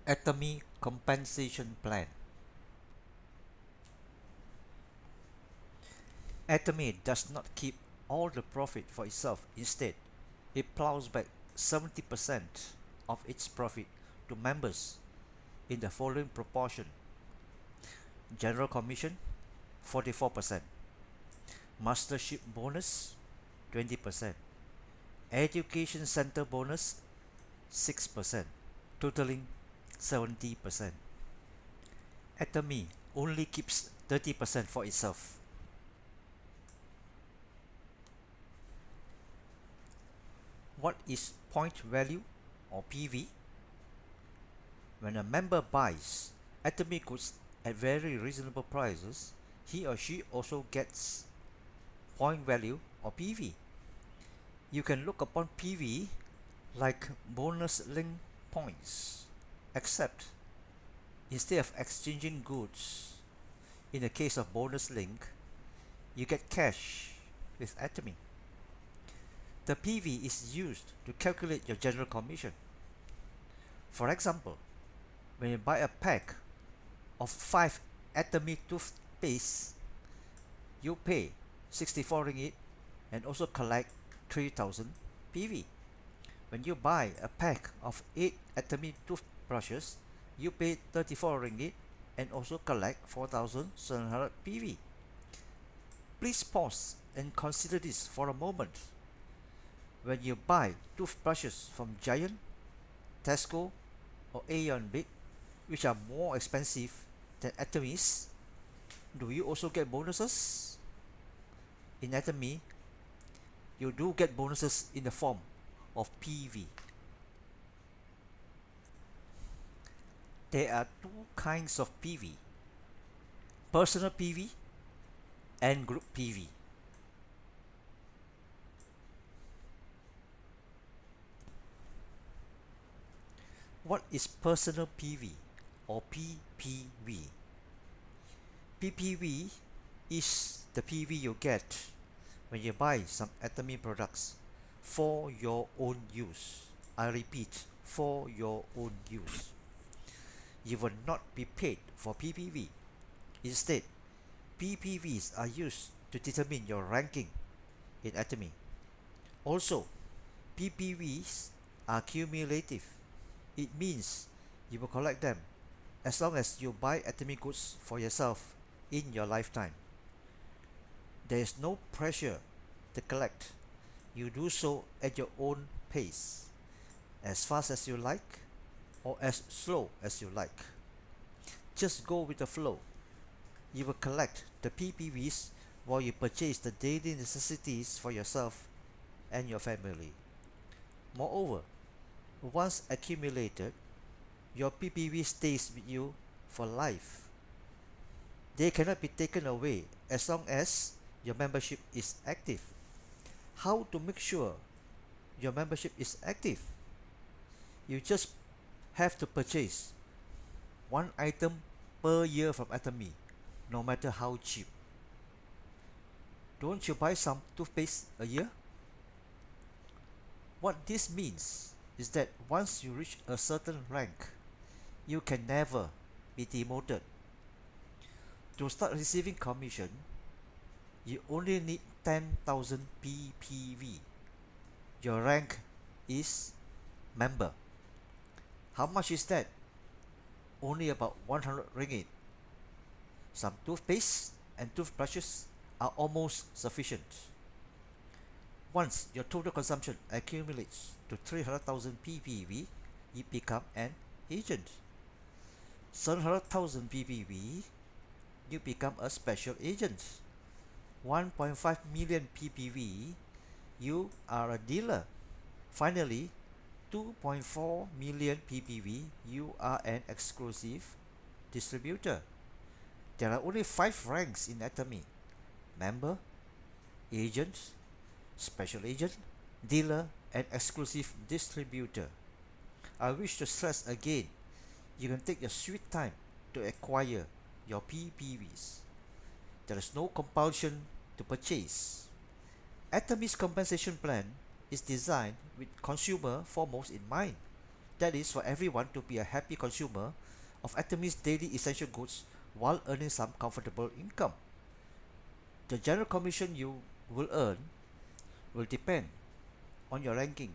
Atomy compensation plan. Atomy does not keep all the profit for itself. Instead, it plows back 70% of its profit to members in the following proportion: General Commission 44%, Mastership bonus 20%, Education Center bonus 6%, totaling 70%. Atomy only keeps 30% for itself. What is point value or PV? When a member buys Atomy goods at very reasonable prices, he or she also gets point value or PV. You can look upon PV like bonus link points, except instead of exchanging goods, in the case of bonus link, you get cash with Atomy. The PV is used to calculate your general commission. For example, when you buy a pack of 5 Atomy toothpaste, you pay 64 ringgit and also collect 3000 PV. When you buy a pack of 8 Atomy toothbrushes, you pay 34 ringgit and also collect 4700 PV. Please pause and consider this for a moment. When you buy toothbrushes from Giant, Tesco or Aeon Big, which are more expensive than Atomy's, do you also get bonuses? In Atomy, you do get bonuses in the form of PV. There are two kinds of PV: personal PV and group PV. What is personal PV or PPV? PPV is the PV you get when you buy some Atomy products for your own use. I repeat, for your own use. You will not be paid for PPV. Instead, PPVs are used to determine your ranking in Atomy. Also, PPVs are cumulative. It means you will collect them as long as you buy Atomy goods for yourself in your lifetime. There is no pressure to collect. You do so at your own pace, as fast as you like or as slow as you like. Just go with the flow. You will collect the PPVs while you purchase the daily necessities for yourself and your family. Moreover, once accumulated, your PPV stays with you for life. They cannot be taken away as long as your membership is active. How to make sure your membership is active? You just have to purchase one item per year from Atomy, no matter how cheap. Don't you buy some toothpaste a year? What this means is that once you reach a certain rank, you can never be demoted. To start receiving commission, you only need 10,000 PPV. Your rank is member. How much is that? Only about 100 ringgit. Some toothpaste and toothbrushes are almost sufficient. Once your total consumption accumulates to 300,000 PPV, you become an agent. 700,000 PPV, you become a special agent. 1.5 million PPV, you are a dealer. Finally, 2.4 million PPV, you are an exclusive distributor. There are only 5 ranks in Atomy: member, agent, special agent, dealer, and exclusive distributor. I wish to stress again, you can take your sweet time to acquire your PPVs. There is no compulsion to purchase. Atomy's compensation plan is designed with consumer foremost in mind. That is for everyone to be a happy consumer of Atomy's daily essential goods while earning some comfortable income. The general commission you will earn will depend on your ranking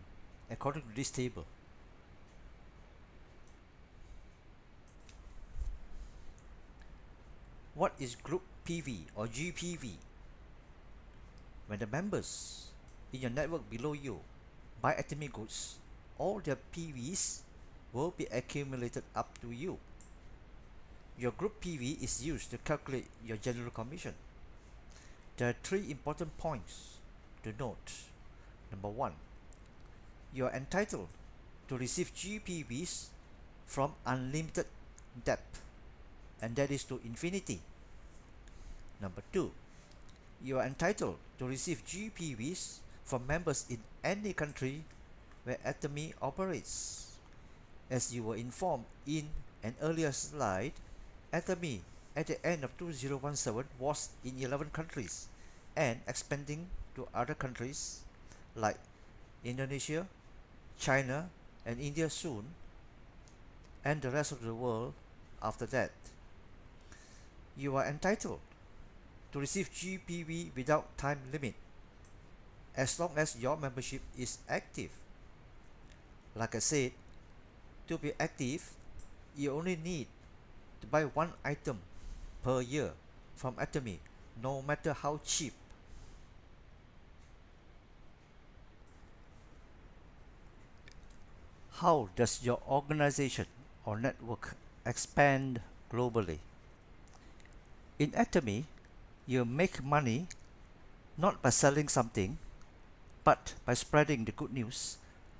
according to this table. What is group PV or GPV? When the members in your network below you buy Atomy goods, all their PVs will be accumulated up to you. Your group PV is used to calculate your general commission. There are 3 important points to note. Number 1, you are entitled to receive GPVs from unlimited depth, and that is to infinity. Number 2, you are entitled to receive GPVs from members in any country where Atomy operates. As you were informed in an earlier slide, Atomy at the end of 2017 was in 11 countries and expanding to other countries like Indonesia, China, and India soon, and the rest of the world after that. You are entitled to receive GPV without time limit as long as your membership is active. Like I said, to be active, you only need to buy 1 item per year from Atomy, no matter how cheap. How does your organization or network expand globally? In Atomy, you make money not by selling something, but by spreading the good news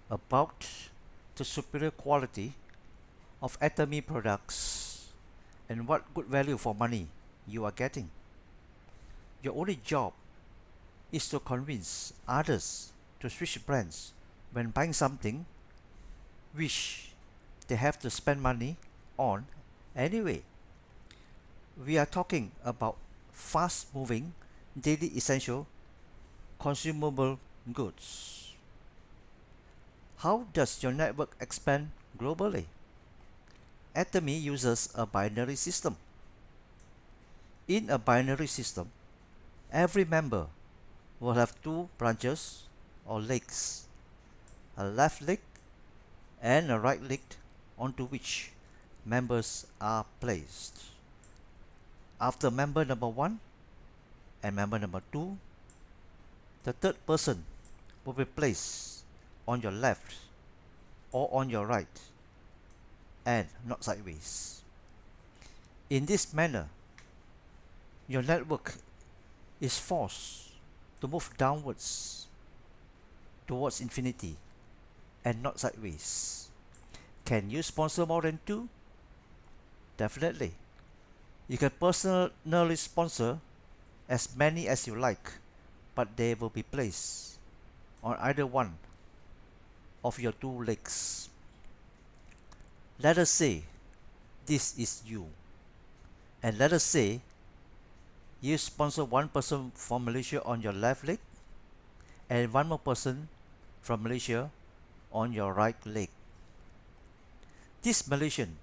about the superior quality of Atomy products and what good value for money you are getting. Your only job is to convince others to switch brands when buying something which they have to spend money on anyway. We are talking about fast-moving, daily essential, consumable goods. How does your network expand globally? Atomy uses a binary system. In a binary system, every member will have 2 branches or legs, a left leg and a right leg onto which members are placed. After member number 1 and member number 2, the third person will be placed on your left or on your right and not sideways. In this manner, your network is forced to move downwards towards infinity and not sideways. Can you sponsor more than 2? Definitely. You can personally sponsor as many as you like, but they will be placed on either one of your 2 legs. Let us say this is you, and let us say you sponsor 1 person from Malaysia on your left leg and 1 more person from Malaysia on your right leg. This Malaysian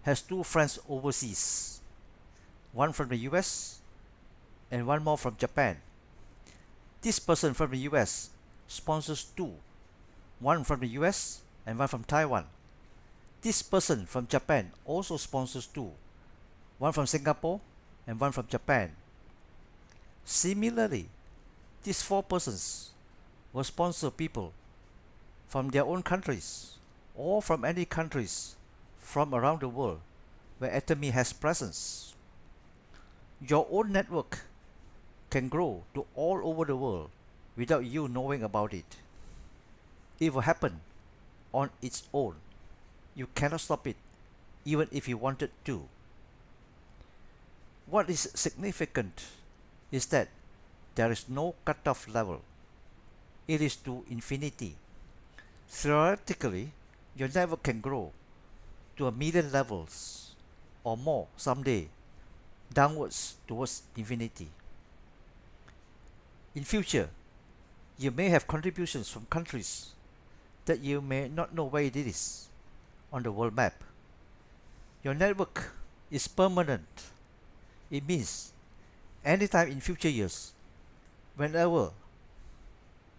has 2 friends overseas, 1 from the US and 1 more from Japan. This person from the US sponsors 2, 1 from the US and 1 from Taiwan. This person from Japan also sponsors 2, 1 from Singapore and 1 from Japan. Similarly, these 4 persons will sponsor people from their own countries or from any countries from around the world where Atomy has presence. Your own network can grow to all over the world without you knowing about it. It will happen on its own. You cannot stop it, even if you wanted to. What is significant is that there is no cutoff level. It is to infinity. Theoretically, your network can grow to 1,000,000 levels or more someday, downwards towards infinity. In future, you may have contributions from countries that you may not know where it is, on the world map. Your network is permanent. It means anytime in future years, whenever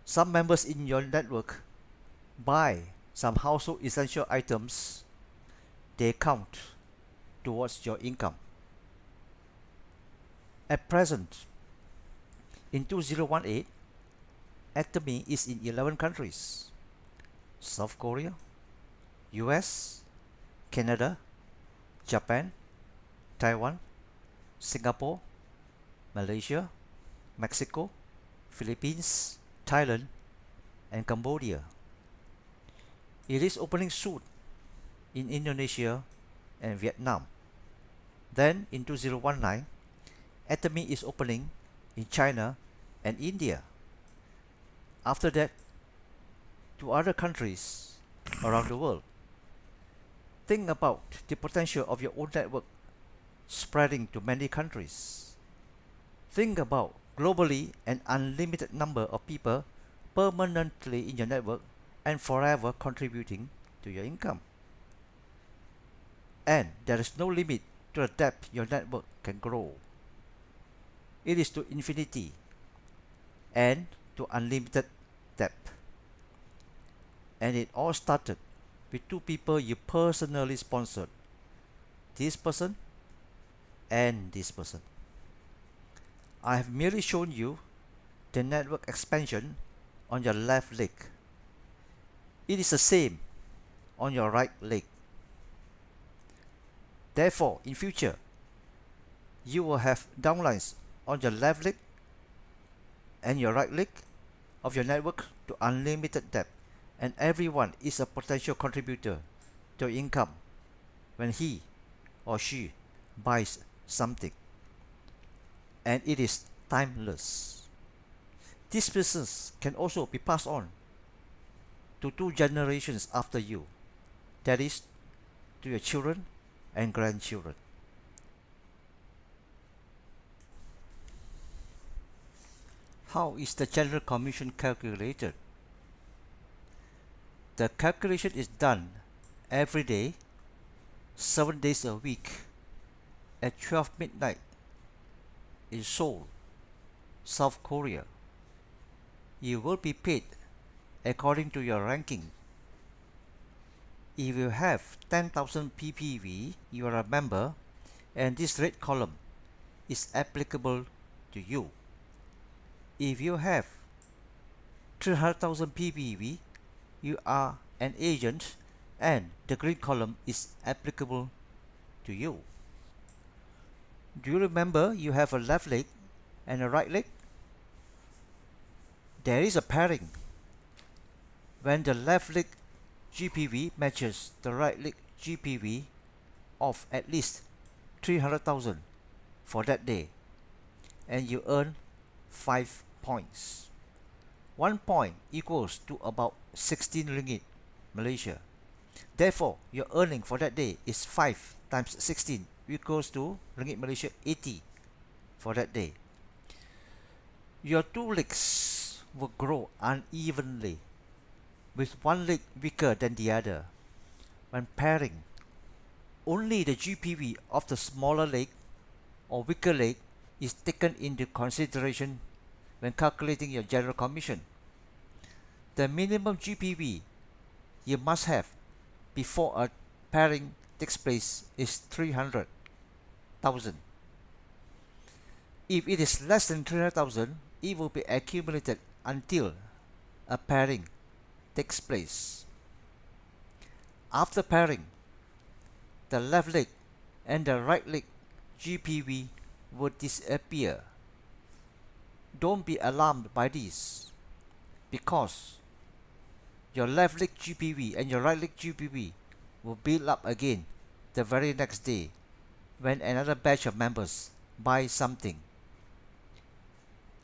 some members in your network buy some household essential items, they count towards your income. At present, in 2018, Atomy is in 11 countries: South Korea, US, Canada, Japan, Taiwan, Singapore, Malaysia, Mexico, Philippines, Thailand, and Cambodia. It is opening soon in Indonesia and Vietnam. Then in 2019, Atomy is opening in China and India. After that, to other countries around the world. Think about the potential of your own network spreading to many countries. Think about globally an unlimited number of people permanently in your network and forever contributing to your income. And there is no limit to the depth your network can grow. It is to infinity and to unlimited depth. And it all started with two people you personally sponsored. This person and this person. I have merely shown you the network expansion on your left leg. It is the same on your right leg. Therefore, in future, you will have downlines on your left leg and your right leg of your network to unlimited depth, and everyone is a potential contributor to income when he or she buys something, and it is timeless. This business can also be passed on to 2 generations after you, that is, to your children and grandchildren. How is the general commission calculated? The calculation is done every day, 7 days a week, at 12 midnight in Seoul, South Korea. You will be paid according to your ranking. If you have 10,000 ppv, you are a member, and this red column is applicable to you. If you have 300,000 ppv, you are an agent, and the green column is applicable to you. Do you remember you have a left leg and a right leg? There is a pairing. When the left leg GPV matches the right leg GPV of at least 300,000 for that day, and you earn 5 points. 1 point equals to about 16 ringgit Malaysia. Therefore, your earning for that day is 5 times 16 equals to ringgit Malaysia 80 for that day. Your 2 legs will grow unevenly, with one leg weaker than the other. When pairing, only the GPV of the smaller leg or weaker leg is taken into consideration when calculating your general commission. The minimum GPV you must have before a pairing takes place is 300,000. If it is less than 300,000, it will be accumulated until a pairing takes place. After pairing, the left leg and the right leg GPV will disappear. Don't be alarmed by this, because your left leg GPV and your right leg GPV will build up again the very next day when another batch of members buy something.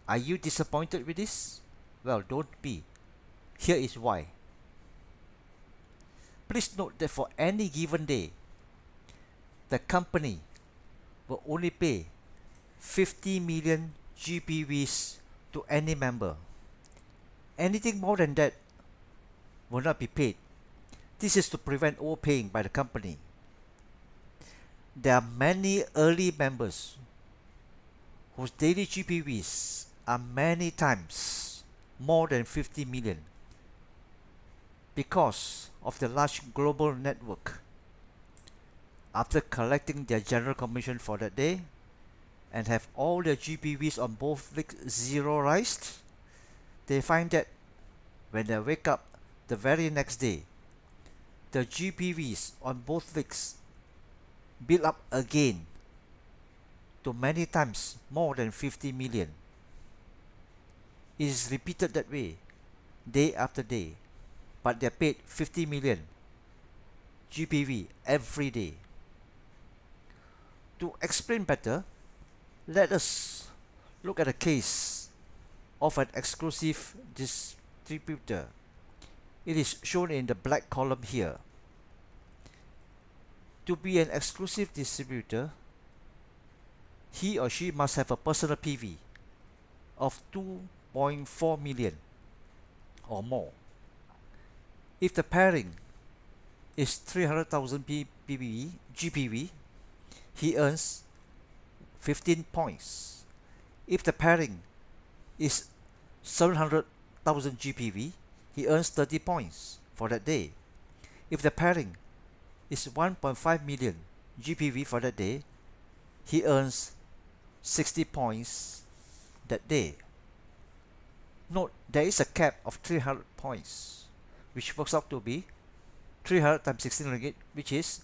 Are you disappointed with this? Well, don't be. Here is why. Please note that for any given day, the company will only pay 50 million GPVs to any member. Anything more than that will not be paid. This is to prevent overpaying by the company. There are many early members whose daily GPVs are many times more than 50 million because of the large global network. After collecting their general commission for that day and have all their GPVs on both legs zeroized, they find that when they wake up the very next day, the GPVs on both legs build up again to many times more than 50 million. It is repeated that way, day after day, but they are paid 50 million GPV every day. To explain better, let us look at a case of an exclusive distributor. It is shown in the black column here. To be an exclusive distributor, he or she must have a personal PV of 2.4 million or more. If the pairing is 300,000 GPV, he earns 15 points. If the pairing is 700,000 GPV, he earns 30 points for that day. If the pairing is 1.5 million GPV for that day, he earns 60 points that day. Note, there is a cap of 300 points, which works out to be 300 times 16 ringgit, which is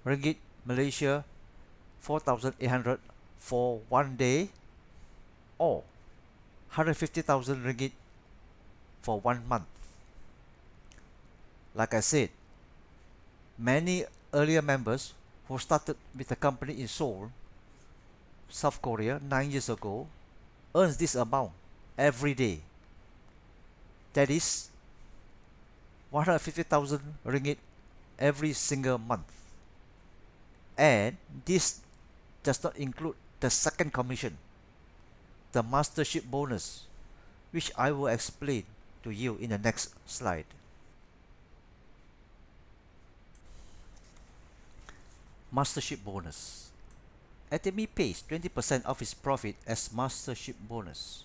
ringgit Malaysia 4,800 for one day, or 150,000 ringgit for 1 month. Like I said, many earlier members who started with the company in Seoul, South Korea 9 years ago earns this amount every day. That is 150,000 ringgit every single month. And this does not include the second commission, the mastership bonus, which I will explain to you in the next slide. Mastership bonus. Atomy pays 20% of its profit as mastership bonus,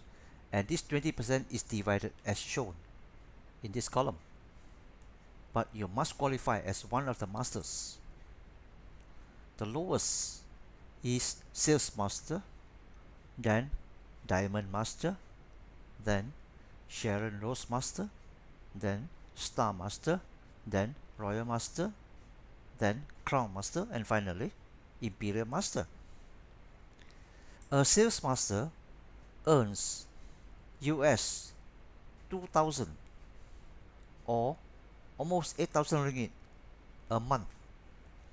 and this 20% is divided as shown in this column. But you must qualify as one of the masters. The lowest is Sales Master, then Diamond Master, then Sharon Rose Master, then Star Master, then Royal Master, then Crown Master, and finally Imperial Master. A Sales Master earns US 2,000 or almost 8,000 ringgit a month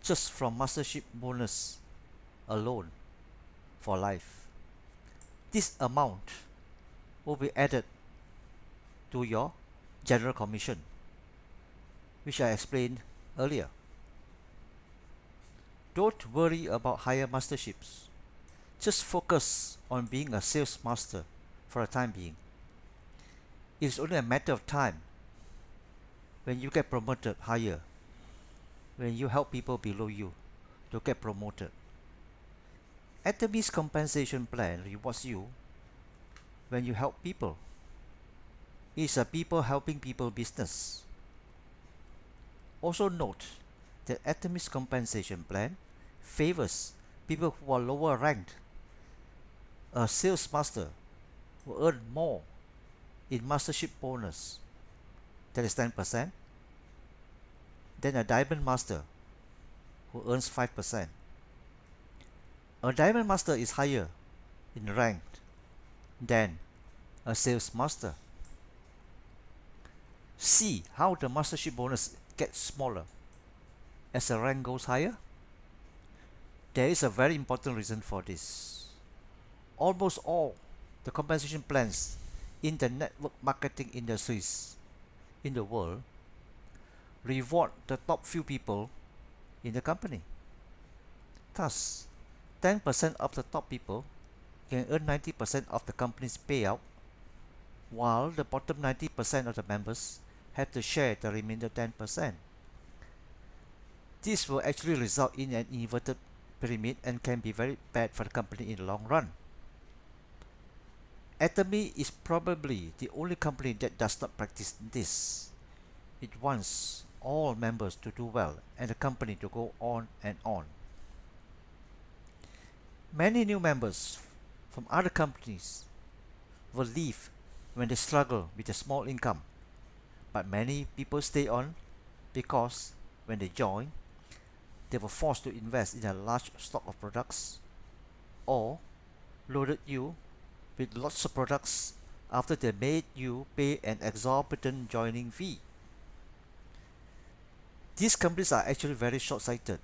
just from mastership bonus alone for life. This amount will be added to your general commission, which I explained earlier. Don't worry about higher masterships. Just focus on being a sales master for the time being. It is only a matter of time when you get promoted higher, when you help people below you to get promoted. Atomy's compensation plan rewards you when you help people. It's a people helping people business. Also note that Atomy's compensation plan favors people who are lower ranked. A sales master will earn more in mastership bonus, that is 10%, than a diamond master who earns 5%. A diamond master is higher in rank than a sales master. See how the mastership bonus gets smaller as the rank goes higher? There is a very important reason for this. Almost all the compensation plans in the network marketing industries in the world reward the top few people in the company. Thus, 10% of the top people can earn 90% of the company's payout, while the bottom 90% of the members have to share the remainder 10%. This will actually result in an inverted pyramid and can be very bad for the company in the long run. Atomy is probably the only company that does not practice this. It wants all members to do well and the company to go on and on. Many new members from other companies will leave when they struggle with a small income, but many people stay on because when they join, they were forced to invest in a large stock of products or loaded you with lots of products after they made you pay an exorbitant joining fee. These companies are actually very short-sighted.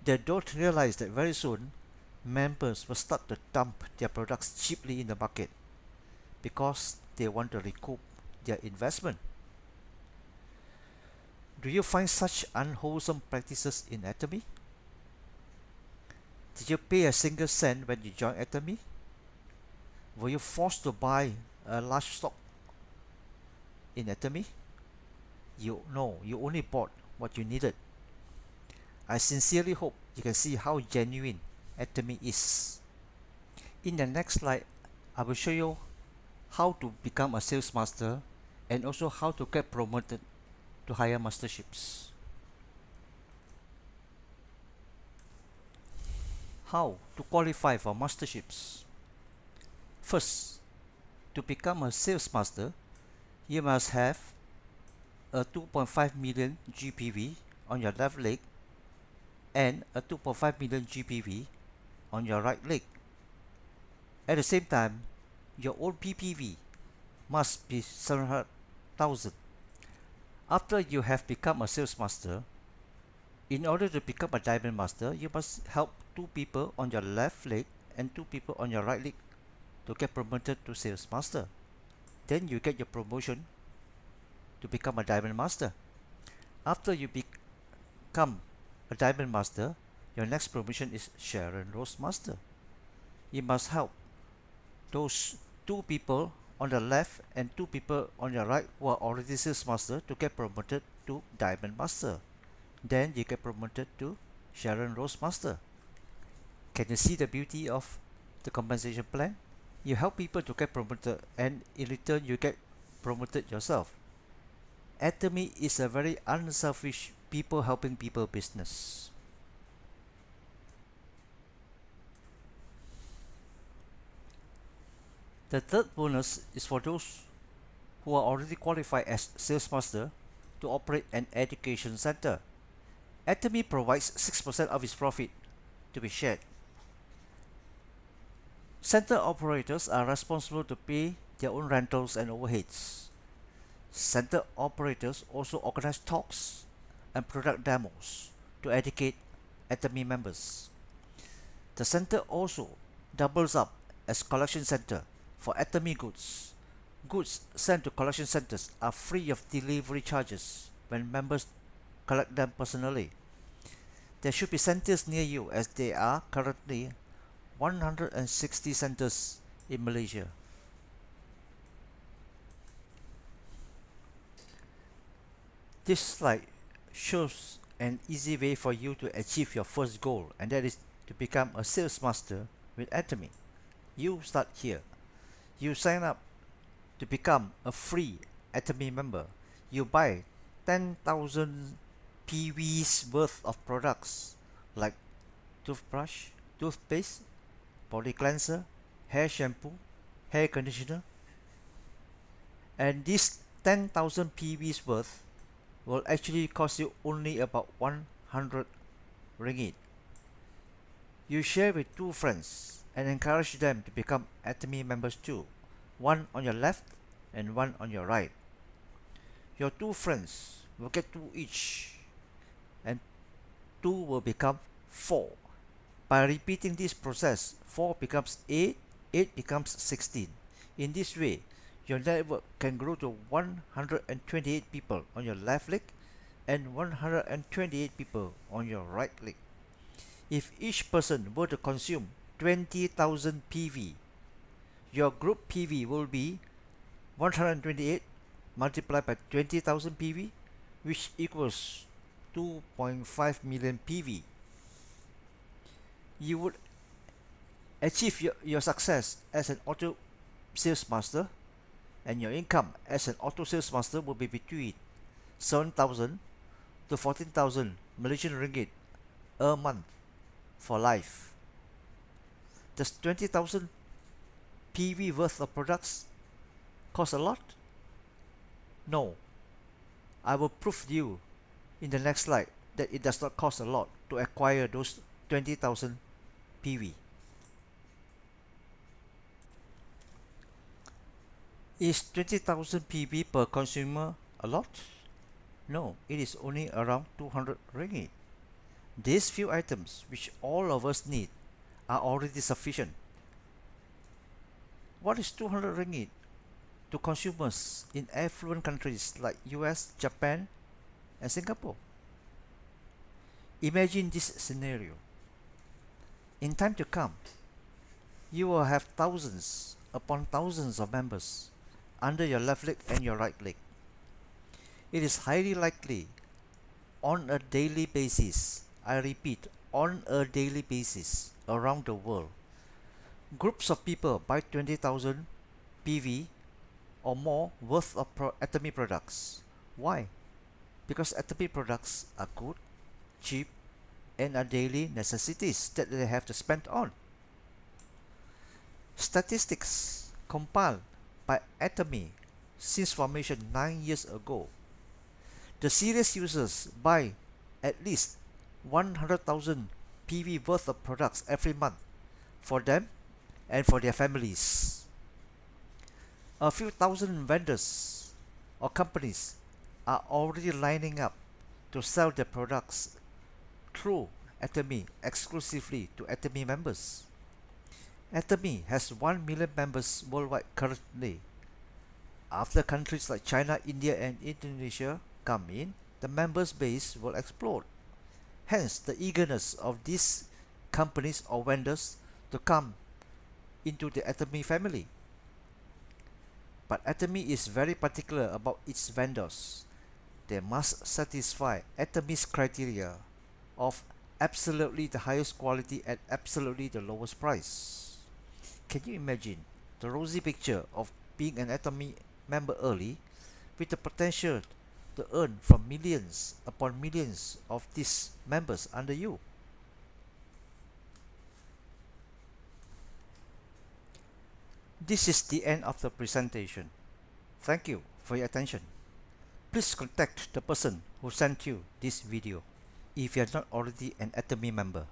They don't realize that very soon members will start to dump their products cheaply in the market because they want to recoup their investment. Do you find such unwholesome practices in Atomy? Did you pay a single cent when you joined Atomy? Were you forced to buy a large stock in Atomy? You only bought what you needed. I sincerely hope you can see how genuine Atomy is. In the next slide, I will show you how to become a sales master and also how to get promoted to higher masterships. How to qualify for masterships? First, to become a sales master, you must have a 2.5 million GPV on your left leg and a 2.5 million GPV on your right leg. At the same time, your own PPV must be 700,000. After you have become a sales master, in order to become a diamond master, you must help 2 people on your left leg and 2 people on your right leg to get promoted to sales master. Then you get your promotion to become a diamond master. After you become a diamond master, your next promotion is Sharon Rose Master. You must help those 2 people on the left and 2 people on your right who are already sales master to get promoted to diamond master. Then you get promoted to Sharon Rose Master. Can you see the beauty of the compensation plan? You help people to get promoted and in return you get promoted yourself. Atomy is a very unselfish people helping people business. The third bonus is for those who are already qualified as sales master to operate an education center. Atomy provides 6% of its profit to be shared. Center operators are responsible to pay their own rentals and overheads. Center operators also organize talks and product demos to educate Atomy members. The center also doubles up as collection center for Atomy goods. Goods sent to collection centers are free of delivery charges when members collect them personally. There should be centers near you as there are currently 160 centers in Malaysia. This slide shows an easy way for you to achieve your first goal, and that is to become a sales master with Atomy. You start here. You sign up to become a free Atomy member. You buy 10,000 PVs worth of products like toothbrush, toothpaste, body cleanser, hair shampoo, hair conditioner, and this 10,000 PVs worth will actually cost you only about 100 ringgit. You share with 2 friends and encourage them to become Atomy members too, one on your left and one on your right. Your 2 friends will get 2 each, and 2 will become 4. By repeating this process, 4 becomes 8, 8 becomes 16. In this way, your network can grow to 128 people on your left leg and 128 people on your right leg. If each person were to consume 20,000 PV, your group PV will be 128 multiplied by 20,000 PV, which equals 2.5 million PV. You would achieve your success as an auto sales master, and your income as an auto sales master will be between 7,000 to 14,000 Malaysian ringgit a month for life. Does 20,000 PV worth of products cost a lot? No. I will prove to you in the next slide that it does not cost a lot to acquire those 20,000 PV. Is 20,000 PV per consumer a lot? No, it is only around 200 ringgit. These few items, which all of us need, are already sufficient. What is 200 ringgit to consumers in affluent countries like US, Japan, and Singapore? Imagine this scenario. In time to come, you will have thousands upon thousands of members under your left leg and your right leg. It is highly likely on a daily basis, I repeat, on a daily basis around the world, groups of people buy 20,000 PV or more worth of Atomy products. Why? Because Atomy products are good, cheap, and are daily necessities that they have to spend on. Statistics compiled by Atomy since formation 9 years ago. The serious users buy at least 100,000 PV worth of products every month for them and for their families. A few thousand vendors or companies are already lining up to sell their products through Atomy exclusively to Atomy members. Atomy has 1 million members worldwide currently. After countries like China, India, and Indonesia come in, the members base will explode. Hence, the eagerness of these companies or vendors to come into the Atomy family. But Atomy is very particular about its vendors. They must satisfy Atomy's criteria of absolutely the highest quality at absolutely the lowest price. Can you imagine the rosy picture of being an Atomy member early with the potential to earn from millions upon millions of these members under you? This is the end of the presentation. Thank you for your attention. Please contact the person who sent you this video if you are not already an Atomy member.